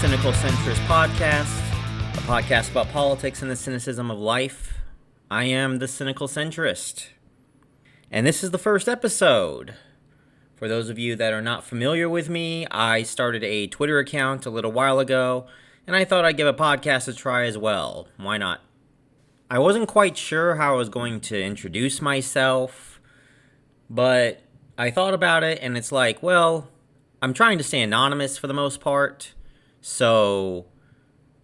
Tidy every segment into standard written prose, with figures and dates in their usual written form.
Cynical Centrist podcast, a podcast about politics and the cynicism of life. I am the Cynical Centrist, and this is the first episode. For those of you that are not familiar with me, I started a Twitter account a little while ago, and I thought I'd give a podcast a try as well. Why not? I wasn't quite sure how I was going to introduce myself, but I thought about it, and it's like, well, I'm trying to stay anonymous for the most part, so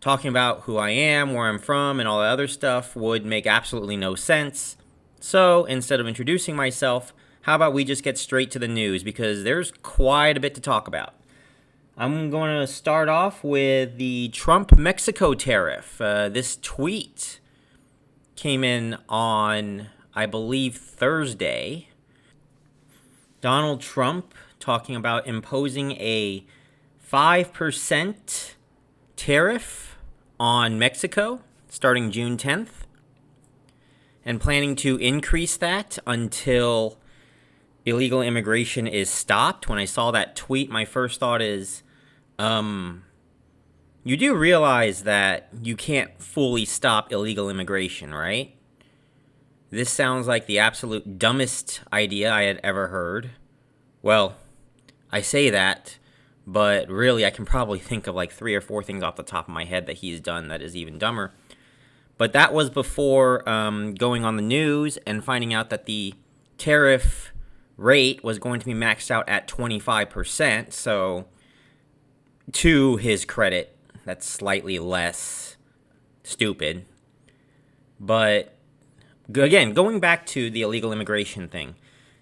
talking about who I am, where I'm from, and all that other stuff would make absolutely no sense. So instead of introducing myself, how about we just get straight to the news, because there's quite a bit to talk about. I'm going to start off with the Trump-Mexico tariff. This tweet came in on, I believe, Thursday. Donald Trump talking about imposing a 5% tariff on Mexico starting June 10th and planning to increase that until illegal immigration is stopped. When I saw that tweet, my first thought is, you do realize that you can't fully stop illegal immigration, right? This sounds like the absolute dumbest idea I had ever heard. Well, I say that, but really I can probably think of like 3 or 4 things off the top of my head that he's done that is even dumber. But that was before going on the news and finding out that the tariff rate was going to be maxed out at 25%. So, to his credit, that's slightly less stupid. But, again, going back to the illegal immigration thing,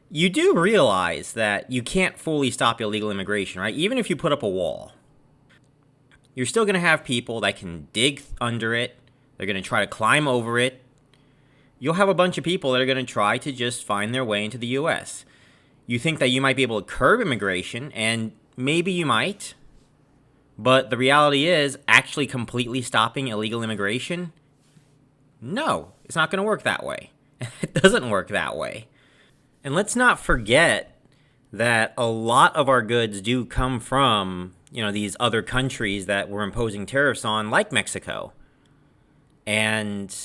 you do realize that you can't fully stop illegal immigration, right? Even if you put up a wall, you're still going to have people that can dig under it. They're going to try to climb over it. You'll have a bunch of people that are going to try to just find their way into the U.S. You think that you might be able to curb immigration, and maybe you might. But the reality is, actually completely stopping illegal immigration? No, it's not going to work that way. It doesn't work that way. And let's not forget that a lot of our goods do come from, these other countries that we're imposing tariffs on, like Mexico. And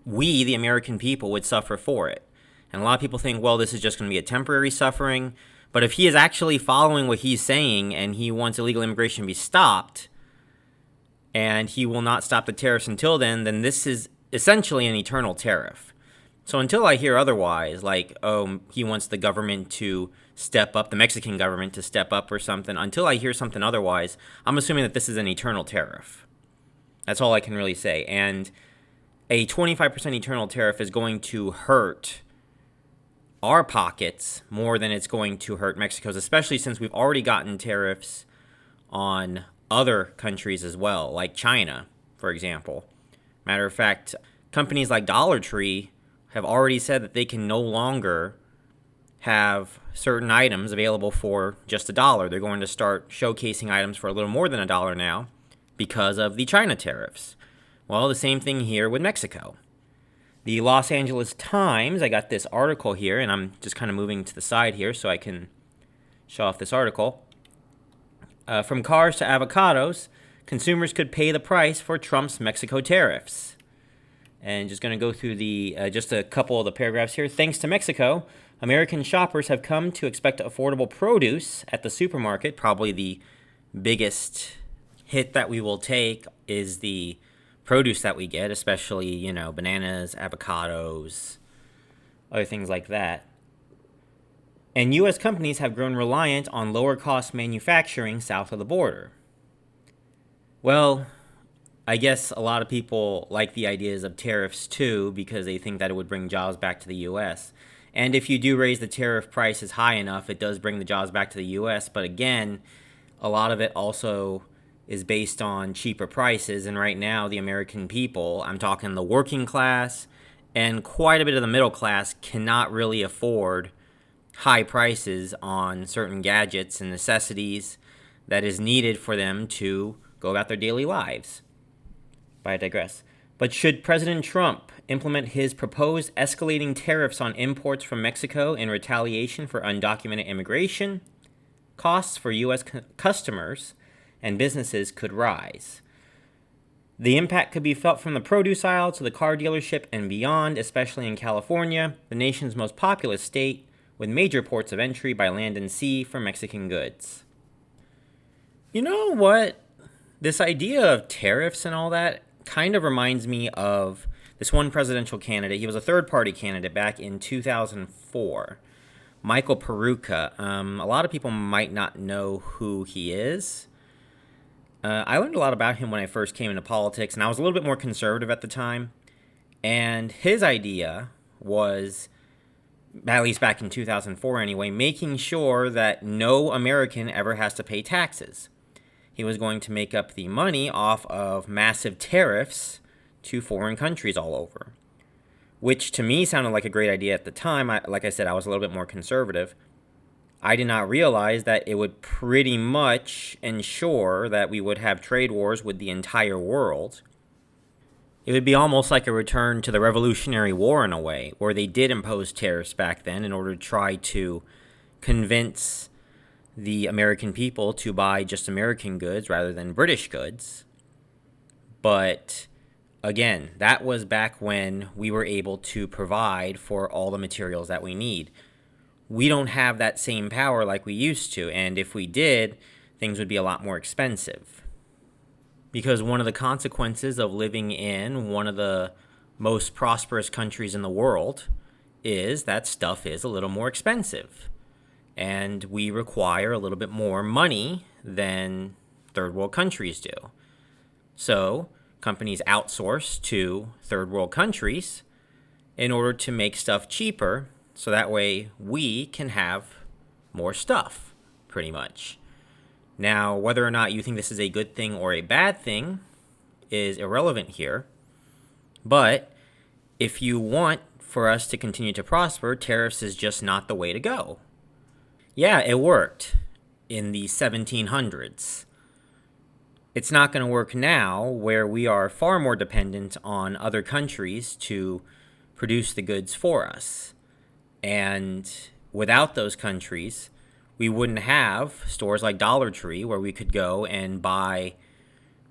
we, the American people, would suffer for it. And a lot of people think, well, this is just going to be a temporary suffering. But if he is actually following what he's saying and he wants illegal immigration to be stopped, and he will not stop the tariffs until then this is essentially an eternal tariff. So until I hear otherwise, like, oh, he wants the government to step up, the Mexican government to step up or something, until I hear something otherwise, I'm assuming that this is an eternal tariff. That's all I can really say. And a 25% eternal tariff is going to hurt our pockets more than it's going to hurt Mexico's, especially since we've already gotten tariffs on other countries as well, like China, for example. Matter of fact, companies like Dollar Tree have already said that they can no longer have certain items available for just $1. They're going to start showcasing items for a little more than $1 now because of the China tariffs. Well, the same thing here with Mexico. The Los Angeles Times, I got this article here, and I'm just kind of moving to the side here so I can show off this article. From cars to avocados, consumers could pay the price for Trump's Mexico tariffs. And just going to go through just a couple of the paragraphs here. Thanks to Mexico, American shoppers have come to expect affordable produce at the supermarket. Probably the biggest hit that we will take is the produce that we get, especially, bananas, avocados, other things like that. And U.S. companies have grown reliant on lower-cost manufacturing south of the border. Well, I guess a lot of people like the ideas of tariffs too because they think that it would bring jobs back to the U.S. And if you do raise the tariff prices high enough, it does bring the jobs back to the U.S. But again, a lot of it also is based on cheaper prices. And right now, the American people, I'm talking the working class and quite a bit of the middle class, cannot really afford high prices on certain gadgets and necessities that is needed for them to go about their daily lives. But I digress. But should President Trump implement his proposed escalating tariffs on imports from Mexico in retaliation for undocumented immigration, costs for U.S. customers, and businesses could rise. The impact could be felt from the produce aisle to the car dealership and beyond, especially in California, the nation's most populous state, with major ports of entry by land and sea for Mexican goods. You know what? This idea of tariffs and all that kind of reminds me of this one presidential candidate. He was a third-party candidate back in 2004, Michael Peruca. A lot of people might not know who he is. I learned a lot about him when I first came into politics, and I was a little bit more conservative at the time. And his idea was, at least back in 2004 anyway, making sure that no American ever has to pay taxes. He was going to make up the money off of massive tariffs to foreign countries all over, which to me sounded like a great idea at the time. Like I said, I was a little bit more conservative. I did not realize that it would pretty much ensure that we would have trade wars with the entire world. It would be almost like a return to the Revolutionary War in a way, where they did impose tariffs back then in order to try to convince the American people to buy just American goods rather than British goods. But again, that was back when we were able to provide for all the materials that we need. We don't have that same power like we used to, and if we did, things would be a lot more expensive. Because one of the consequences of living in one of the most prosperous countries in the world is that stuff is a little more expensive. And we require a little bit more money than third world countries do. So companies outsource to third world countries in order to make stuff cheaper, so that way we can have more stuff, pretty much. Now, whether or not you think this is a good thing or a bad thing is irrelevant here. But if you want for us to continue to prosper, tariffs is just not the way to go. Yeah, it worked in the 1700s. It's not going to work now, where we are far more dependent on other countries to produce the goods for us. And without those countries, we wouldn't have stores like Dollar Tree where we could go and buy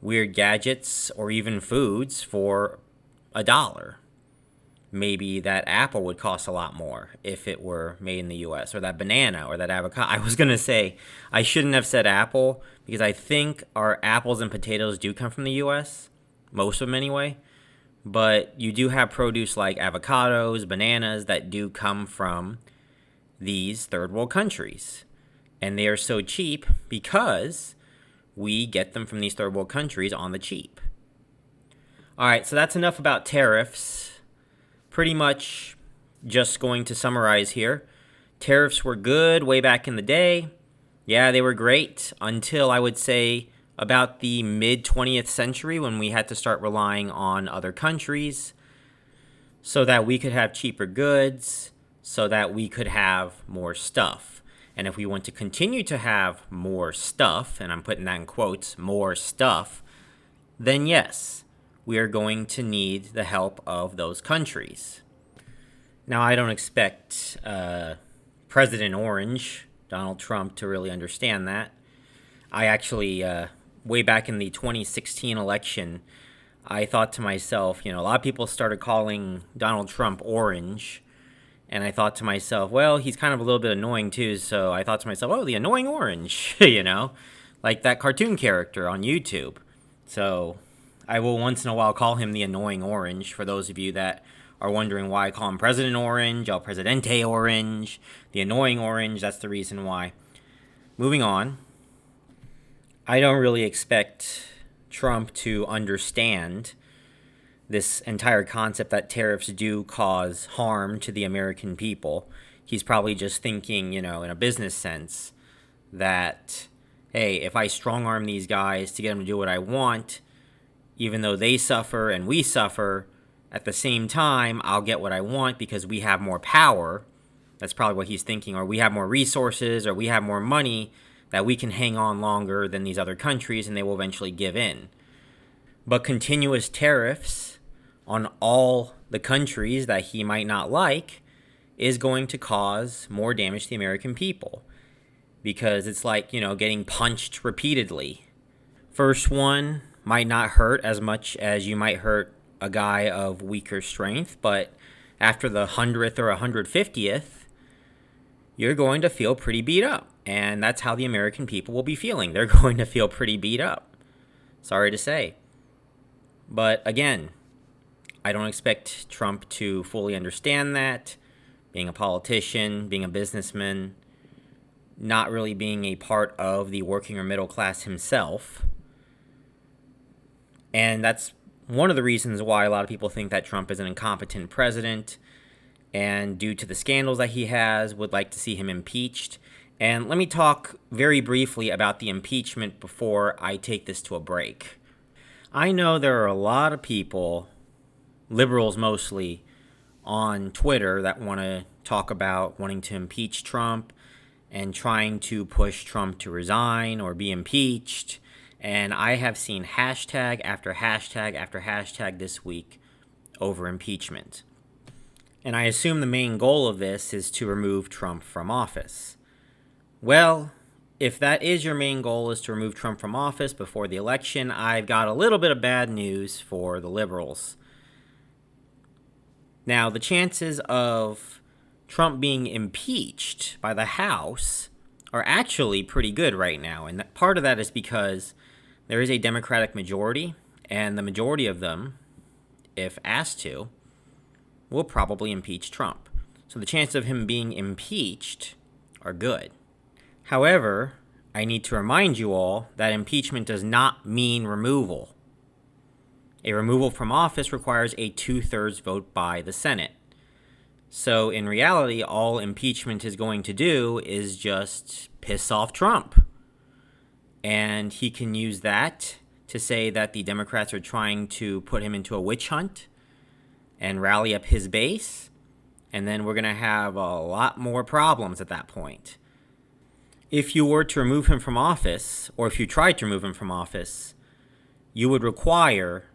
weird gadgets or even foods for $1. Maybe that apple would cost a lot more if it were made in the U.S., or that banana or that avocado. I was going to say, I shouldn't have said apple, because I think our apples and potatoes do come from the U.S., most of them anyway. But you do have produce like avocados, bananas that do come from these third world countries. And they are so cheap because we get them from these third world countries on the cheap. All right, so that's enough about tariffs. Pretty much just going to summarize here. Tariffs were good way back in the day. Yeah, they were great until, I would say, about the mid-20th century, when we had to start relying on other countries so that we could have cheaper goods, so that we could have more stuff. And if we want to continue to have more stuff, and I'm putting that in quotes, more stuff, then yes, we are going to need the help of those countries. Now, I don't expect President Orange, Donald Trump, to really understand that. I actually, way back in the 2016 election, I thought to myself, a lot of people started calling Donald Trump orange. And I thought to myself, well, he's kind of a little bit annoying too. So I thought to myself, oh, the annoying orange, like that cartoon character on YouTube. So I will once in a while call him the annoying orange, for those of you that are wondering why I call him President Orange, El Presidente Orange, the annoying orange. That's the reason why. Moving on. I don't really expect Trump to understand this entire concept that tariffs do cause harm to the American people. He's probably just thinking, in a business sense, that, hey, if I strong-arm these guys to get them to do what I want, even though they suffer and we suffer, at the same time, I'll get what I want because we have more power. That's probably what he's thinking. Or we have more resources, or we have more money, that we can hang on longer than these other countries, and they will eventually give in. But continuous tariffs on all the countries that he might not like is going to cause more damage to the American people. Because it's like, getting punched repeatedly. First one might not hurt as much as you might hurt a guy of weaker strength, but after the 100th or 150th, you're going to feel pretty beat up. And that's how the American people will be feeling. They're going to feel pretty beat up. Sorry to say. But again, I don't expect Trump to fully understand that. Being a politician, being a businessman, not really being a part of the working or middle class himself. And that's one of the reasons why a lot of people think that Trump is an incompetent president, and due to the scandals that he has, would like to see him impeached. And let me talk very briefly about the impeachment before I take this to a break. I know there are a lot of people, liberals mostly, on Twitter that want to talk about wanting to impeach Trump and trying to push Trump to resign or be impeached. And I have seen hashtag after hashtag after hashtag this week over impeachment. And I assume the main goal of this is to remove Trump from office. Well, if that is your main goal, is to remove Trump from office before the election, I've got a little bit of bad news for the liberals. Now, the chances of Trump being impeached by the House are actually pretty good right now. And part of that is because there is a Democratic majority, and the majority of them, if asked to, will probably impeach Trump. So the chances of him being impeached are good. However, I need to remind you all that impeachment does not mean removal. A removal from office requires a 2/3 vote by the Senate. So in reality, all impeachment is going to do is just piss off Trump. And he can use that to say that the Democrats are trying to put him into a witch hunt and rally up his base. And then we're going to have a lot more problems at that point. If you were to remove him from office, or if you tried to remove him from office, you would require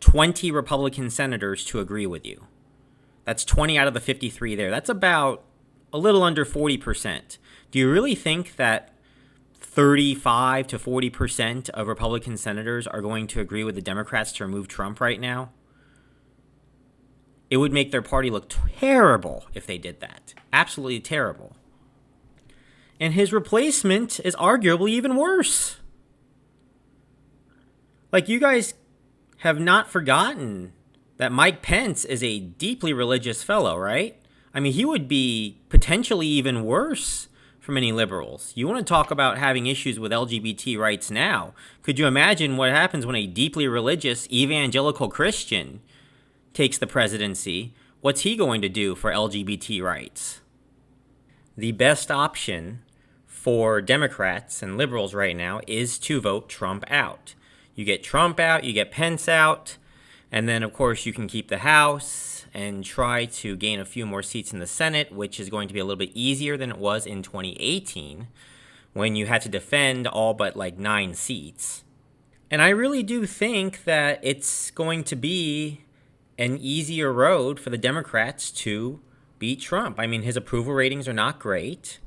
20 Republican senators to agree with you. That's 20 out of the 53 there. That's about a little under 40%. Do you really think that 35 to 40% of Republican senators are going to agree with the Democrats to remove Trump right now? It would make their party look terrible if they did that. Absolutely terrible. And his replacement is arguably even worse. Like, you guys have not forgotten that Mike Pence is a deeply religious fellow, right? I mean, he would be potentially even worse for many liberals. You want to talk about having issues with LGBT rights now. Could you imagine what happens when a deeply religious evangelical Christian takes the presidency? What's he going to do for LGBT rights? The best option for Democrats and liberals right now is to vote Trump out. You get Trump out, you get Pence out, and then, of course, you can keep the House and try to gain a few more seats in the Senate, which is going to be a little bit easier than it was in 2018 when you had to defend all but like 9 seats. And I really do think that it's going to be an easier road for the Democrats to beat Trump. I mean, his approval ratings are not great,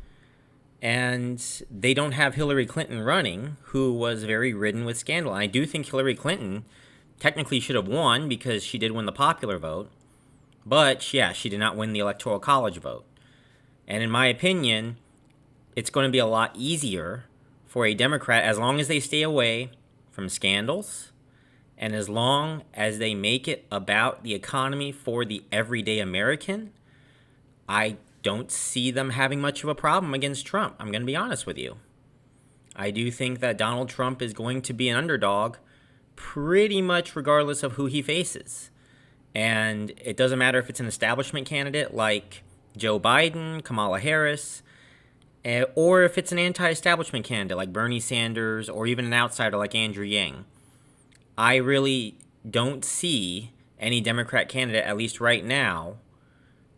and they don't have Hillary Clinton running, who was very ridden with scandal. And I do think Hillary Clinton technically should have won because she did win the popular vote, but yeah, she did not win the Electoral College vote. And in my opinion, it's going to be a lot easier for a Democrat, as long as they stay away from scandals and as long as they make it about the economy for the everyday American. I don't see them having much of a problem against Trump. I'm going to be honest with you. I do think that Donald Trump is going to be an underdog pretty much regardless of who he faces. And it doesn't matter if it's an establishment candidate like Joe Biden, Kamala Harris, or if it's an anti-establishment candidate like Bernie Sanders, or even an outsider like Andrew Yang. I really don't see any Democrat candidate, at least right now,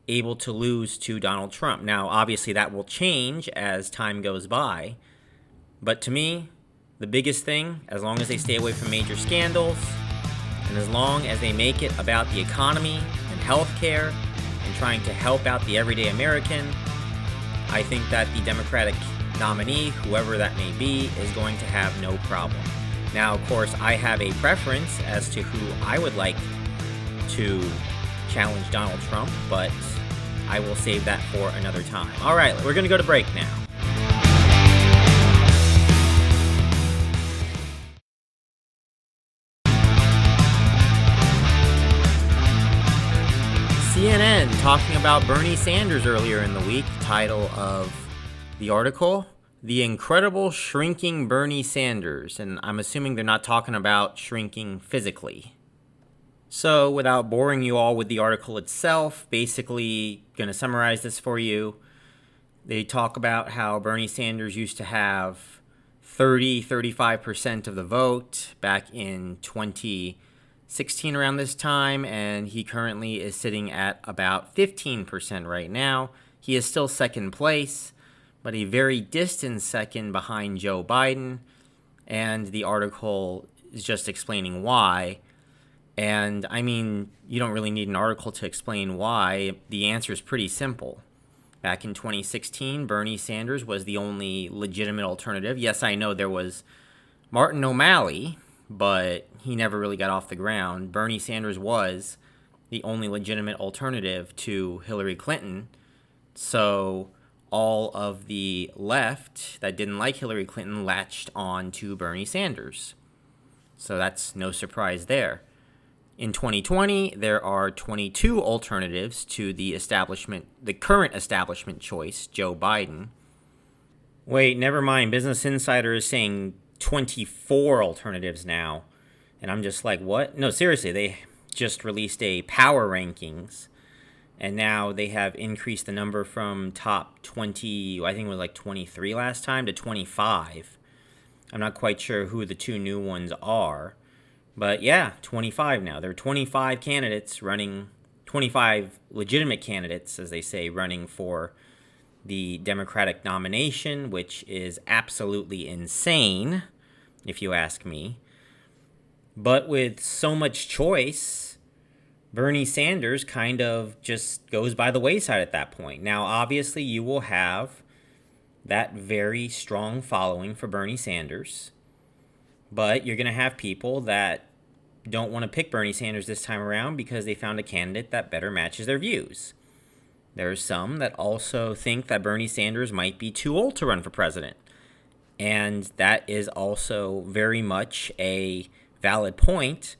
able to lose to Donald Trump. Now, obviously, that will change as time goes by. But to me, the biggest thing, as long as they stay away from major scandals, and as long as they make it about the economy and healthcare and trying to help out the everyday American, I think that the Democratic nominee, whoever that may be, is going to have no problem. Now, of course, I have a preference as to who I would like to challenge Donald Trump, but I will save that for another time. All right, we're going to go to break now. CNN talking about Bernie Sanders earlier in the week. Title of the article, The Incredible Shrinking Bernie Sanders. And I'm assuming they're not talking about shrinking physically. So without boring you all with the article itself, basically going to summarize this for you. They talk about how Bernie Sanders used to have 35% of the vote back in 2016 around this time, and he currently is sitting at about 15% right now. He is still second place, but a very distant second behind Joe Biden, and the article is just explaining why. And I mean, you don't really need an article to explain why. The answer is pretty simple. Back in 2016, Bernie Sanders was the only legitimate alternative. Yes, I know there was Martin O'Malley, but he never really got off the ground. Bernie Sanders was the only legitimate alternative to Hillary Clinton. So all of the left that didn't like Hillary Clinton latched on to Bernie Sanders. So that's no surprise there. In 2020, there are 22 alternatives to the current establishment choice, Joe Biden. Wait, never mind. Business Insider is saying 24 alternatives now. And I'm just like, what? No, seriously, they just released a power rankings. And now they have increased the number from top 20, I think it was like 23 last time, to 25. I'm not quite sure who the two new ones are. But yeah, 25 now. There are 25 candidates running, 25 legitimate candidates, as they say, running for the Democratic nomination, which is absolutely insane, if you ask me. But with so much choice, Bernie Sanders kind of just goes by the wayside at that point. Now, obviously, you will have that very strong following for Bernie Sanders, but you're going to have people that don't want to pick Bernie Sanders this time around because they found a candidate that better matches their views. There are some that also think that Bernie Sanders might be too old to run for president. And that is also very much a valid point.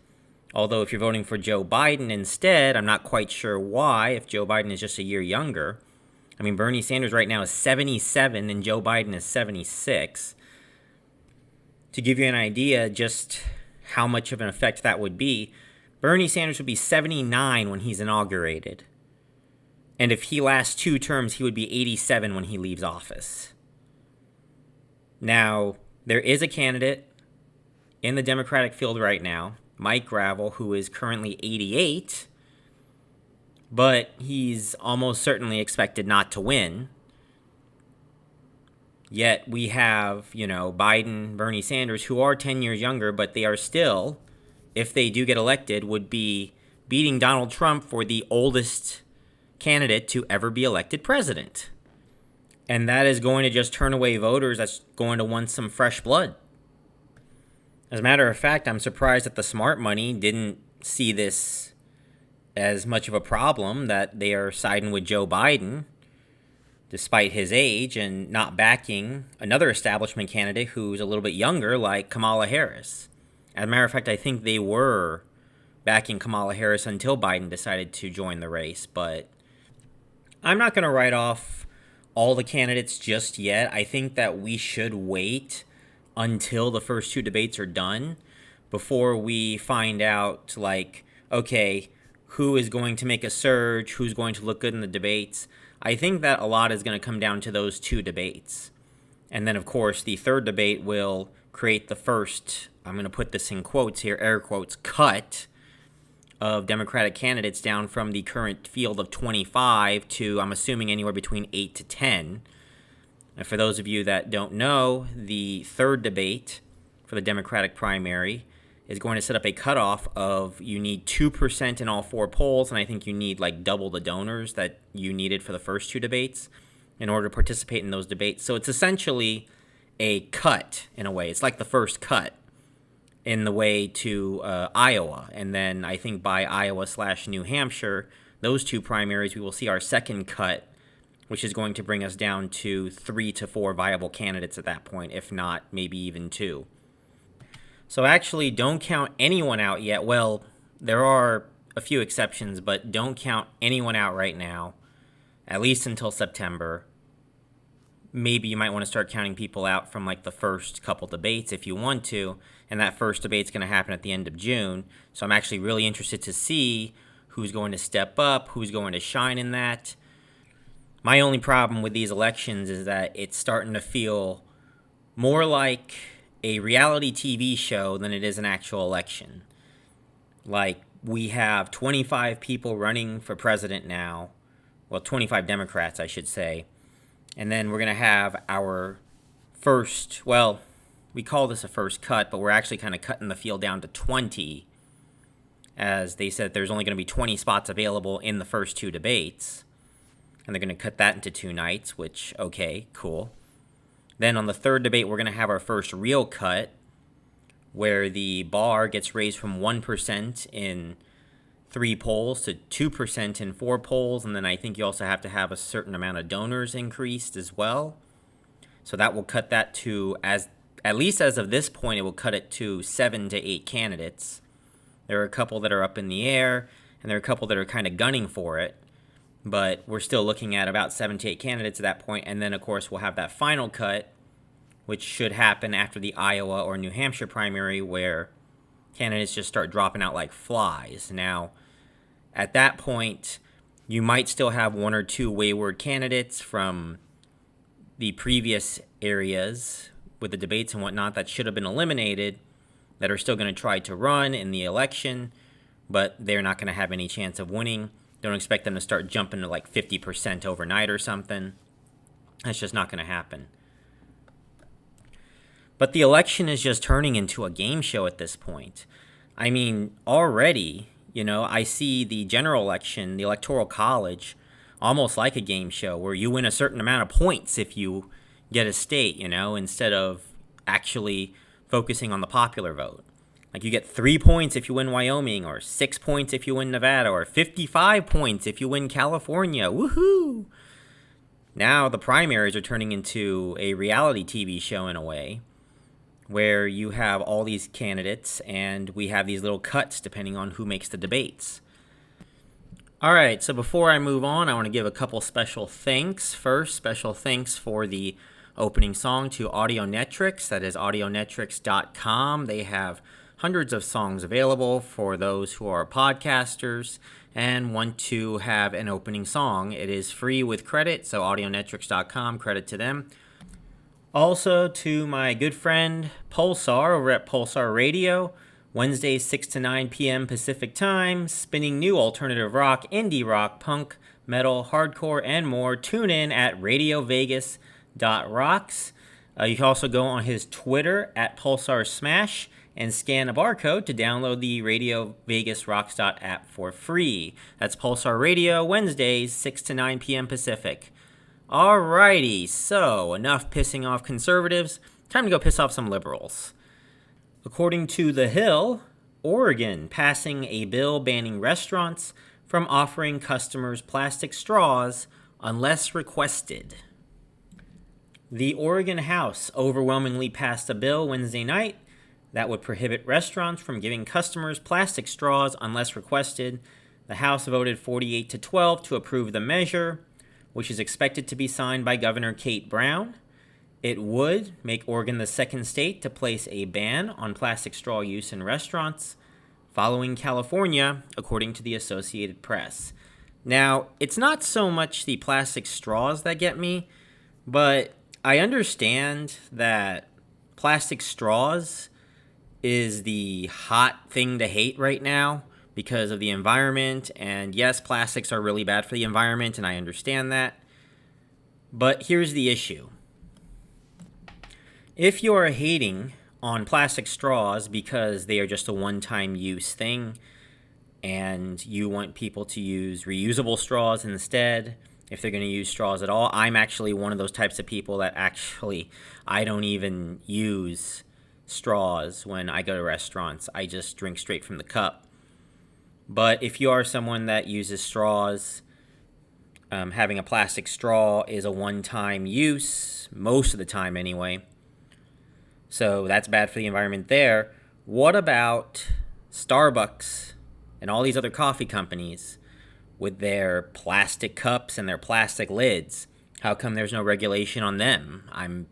Although if you're voting for Joe Biden instead, I'm not quite sure why, if Joe Biden is just a year younger. I mean, Bernie Sanders right now is 77 and Joe Biden is 76. To give you an idea, just how much of an effect that would be, Bernie Sanders would be 79 when he's inaugurated. And if he lasts 2 terms, he would be 87 when he leaves office. Now, there is a candidate in the Democratic field right now, Mike Gravel, who is currently 88, but he's almost certainly expected not to win. Yet we have, Biden, Bernie Sanders, who are 10 years younger, but they are still, if they do get elected, would be beating Donald Trump for the oldest candidate to ever be elected president. And that is going to just turn away voters that's going to want some fresh blood. As a matter of fact, I'm surprised that the smart money didn't see this as much of a problem, that they are siding with Joe Biden despite his age, and not backing another establishment candidate who's a little bit younger, like Kamala Harris. As a matter of fact, I think they were backing Kamala Harris until Biden decided to join the race. But I'm not going to write off all the candidates just yet. I think that we should wait until the first 2 debates are done before we find out, okay, who is going to make a surge, who's going to look good in the debates. I think that a lot is going to come down to those 2 debates. And then, of course, the third debate will create the first, I'm going to put this in quotes here, air quotes, cut of Democratic candidates down from the current field of 25 to, I'm assuming, anywhere between 8 to 10. And for those of you that don't know, the third debate for the Democratic primary is going to set up a cutoff of you need 2% in all 4 polls, and I think you need double the donors that you needed for the first 2 debates in order to participate in those debates. So it's essentially a cut in a way. It's like the first cut in the way to Iowa. And then I think by Iowa/New Hampshire, those two primaries, we will see our second cut, which is going to bring us down to 3 to 4 viable candidates at that point, if not maybe even 2. So actually, don't count anyone out yet. Well, there are a few exceptions, but don't count anyone out right now, at least until September. Maybe you might want to start counting people out from like the first couple debates if you want to, and that first debate's going to happen at the end of June. So I'm actually really interested to see who's going to step up, who's going to shine in that. My only problem with these elections is that it's starting to feel more like a reality TV show than it is an actual election. Like, we have 25 people running for president now. Well, 25 Democrats, I should say. And then we're going to have our first, well, we call this a first cut, but we're actually kind of cutting the field down to 20. As they said, there's only going to be 20 spots available in the first 2 debates. And they're going to cut that into 2 nights, which, okay, cool. Then on the third debate, we're going to have our first real cut, where the bar gets raised from 1% in 3 polls to 2% in 4 polls. And then I think you also have to have a certain amount of donors increased as well. So that will cut that to, at least as of this point, it will cut it to 7 to 8 candidates. There are a couple that are up in the air, and there are a couple that are kind of gunning for it. But we're still looking at about 7 to 8 candidates at that point. And then, of course, we'll have that final cut, which should happen after the Iowa or New Hampshire primary, where candidates just start dropping out like flies. Now, at that point, you might still have 1 or 2 wayward candidates from the previous areas with the debates and whatnot that should have been eliminated that are still going to try to run in the election, but they're not going to have any chance of winning. Don't expect them to start jumping to like 50% overnight or something. That's just not going to happen. But the election is just turning into a game show at this point. I mean, already, I see the general election, the Electoral College, almost like a game show where you win a certain amount of points if you get a state, instead of actually focusing on the popular vote. Like, you get 3 points if you win Wyoming, or 6 points if you win Nevada, or 55 points if you win California. Woohoo! Now the primaries are turning into a reality TV show in a way, where you have all these candidates and we have these little cuts depending on who makes the debates. All right, so before I move on, I want to give a couple special thanks. First, special thanks for the opening song to Audionetrics. That is audionetrics.com. They have hundreds of songs available for those who are podcasters and want to have an opening song. It is free with credit, so audionetrics.com, credit to them. Also to my good friend Pulsar over at Pulsar Radio, Wednesdays 6 to 9 p.m. Pacific Time, spinning new alternative rock, indie rock, punk, metal, hardcore, and more. Tune in at radiovegas.rocks. You can also go on his Twitter at Pulsar Smash and scan a barcode to download the Radio Vegas Rocks app for free. That's Pulsar Radio, Wednesdays, 6 to 9 p.m. Pacific. Alrighty, so enough pissing off conservatives. Time to go piss off some liberals. According to The Hill, Oregon passing a bill banning restaurants from offering customers plastic straws unless requested. The Oregon House overwhelmingly passed a bill Wednesday night that would prohibit restaurants from giving customers plastic straws unless requested. The House voted 48 to 12 to approve the measure, which is expected to be signed by Governor Kate Brown. It would make Oregon the second state to place a ban on plastic straw use in restaurants, following California, according to the Associated Press. Now, it's not so much the plastic straws that get me, but I understand that plastic straws is the hot thing to hate right now because of the environment. And yes, plastics are really bad for the environment, and I understand that. But here's the issue. If you're hating on plastic straws because they are just a one-time use thing, and you want people to use reusable straws instead, if they're going to use straws at all, I'm actually one of those types of people that I don't even use straws when I go to restaurants. I just drink straight from the cup. But if you are someone that uses straws, having a plastic straw is a one-time use, most of the time anyway. So that's bad for the environment there. What about Starbucks and all these other coffee companies with their plastic cups and their plastic lids? How come there's no regulation on them? I'm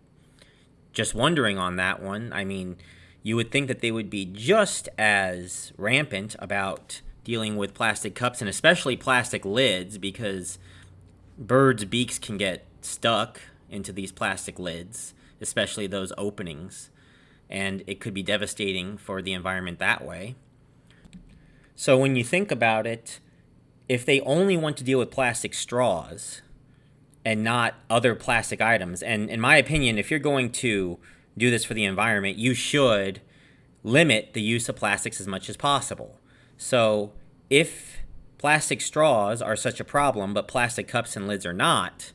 just wondering on that one. I mean, you would think that they would be just as rampant about dealing with plastic cups and especially plastic lids, because birds' beaks can get stuck into these plastic lids, especially those openings, and it could be devastating for the environment that way. So when you think about it, if they only want to deal with plastic straws and not other plastic items, and in my opinion, if you're going to do this for the environment, you should limit the use of plastics as much as possible. So if plastic straws are such a problem, but plastic cups and lids are not,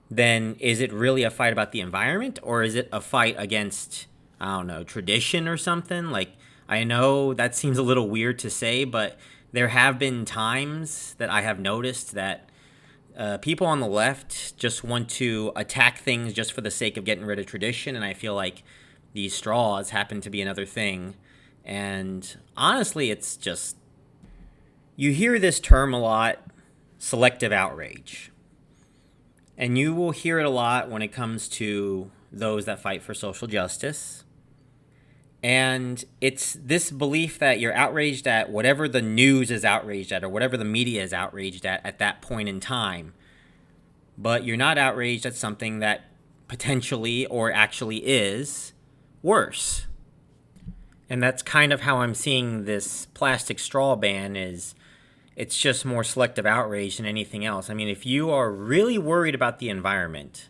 then is it really a fight about the environment, or is it a fight against, I don't know, tradition or something? Like, I know that seems a little weird to say, but there have been times that I have noticed that people on the left just want to attack things just for the sake of getting rid of tradition, and I feel like these straws happen to be another thing. And honestly, it's just, you hear this term a lot, selective outrage. And you will hear it a lot when it comes to those that fight for social justice. And it's this belief that you're outraged at whatever the news is outraged at or whatever the media is outraged at that point in time. But you're not outraged at something that potentially or actually is worse. And that's kind of how I'm seeing this plastic straw ban is it's just more selective outrage than anything else. I mean, if you are really worried about the environment,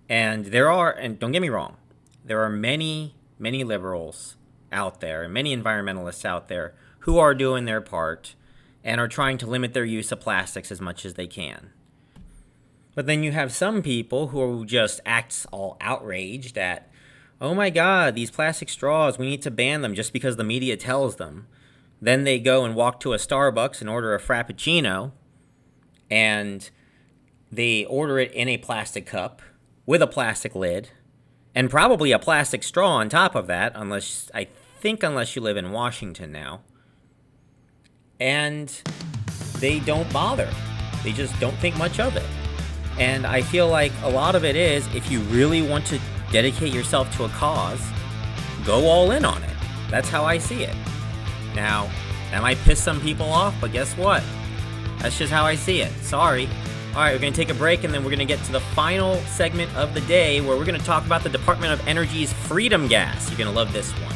and don't get me wrong, there are many liberals out there and many environmentalists out there who are doing their part and are trying to limit their use of plastics as much as they can. But then you have some people who just act all outraged at, oh my God, these plastic straws, we need to ban them just because the media tells them. Then they go and walk to a Starbucks and order a Frappuccino, and they order it in a plastic cup with a plastic lid, and probably a plastic straw on top of that, unless you live in Washington now. And they don't bother. They just don't think much of it. And I feel like a lot of it is, if you really want to dedicate yourself to a cause, go all in on it. That's how I see it. Now, that might piss some people off, but guess what? That's just how I see it. Sorry. All right, we're going to take a break, and then we're going to get to the final segment of the day where we're going to talk about the Department of Energy's Freedom Gas. You're going to love this one.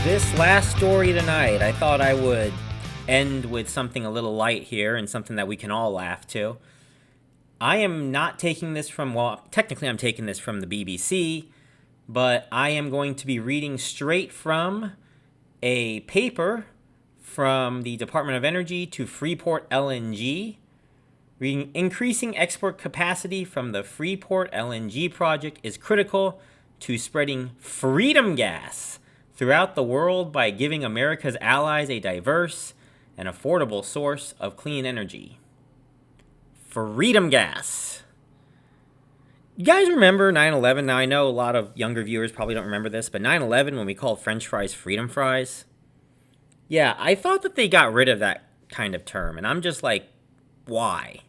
This last story tonight, I thought I would end with something a little light here and something that we can all laugh to. I am not taking this from, well, technically I'm taking this from the BBC, but I am going to be reading straight from a paper from the Department of Energy to Freeport LNG, reading increasing export capacity from the Freeport LNG project is critical to spreading freedom gas throughout the world by giving America's allies a diverse and affordable source of clean energy. Freedom gas. You guys remember 9/11? Now, I know a lot of younger viewers probably don't remember this, but 9/11, when we called French fries freedom fries, yeah, I thought that they got rid of that kind of term, and I'm just like, why?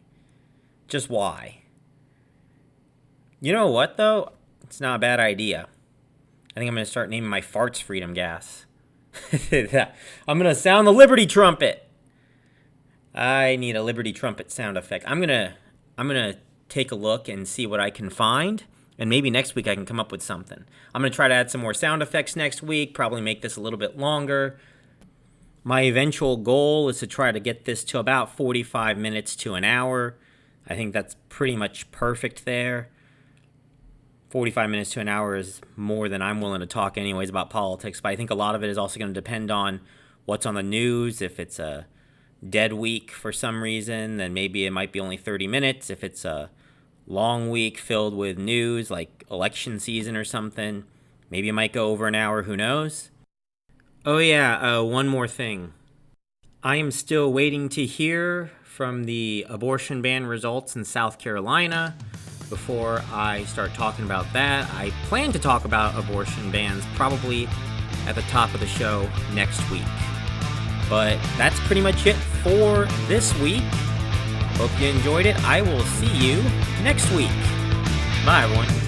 Just why? You know what, though? It's not a bad idea. I think I'm going to start naming my farts freedom gas. I'm going to sound the Liberty trumpet. I need a Liberty trumpet sound effect. I'm going to take a look and see what I can find, and maybe next week I can come up with something. I'm going to try to add some more sound effects next week, probably make this a little bit longer. My eventual goal is to try to get this to about 45 minutes to an hour. I think that's pretty much perfect there. 45 minutes to an hour is more than I'm willing to talk anyways about politics, but I think a lot of it is also going to depend on what's on the news. If it's a dead week for some reason, then maybe it might be only 30 minutes. If it's a long week filled with news, like election season or something, maybe it might go over an hour, who knows? Oh yeah, one more thing. I am still waiting to hear from the abortion ban results in South Carolina before I start talking about that. I plan to talk about abortion bans probably at the top of the show next week. But that's pretty much it for this week. Hope you enjoyed it. I will see you next week. Bye, everyone.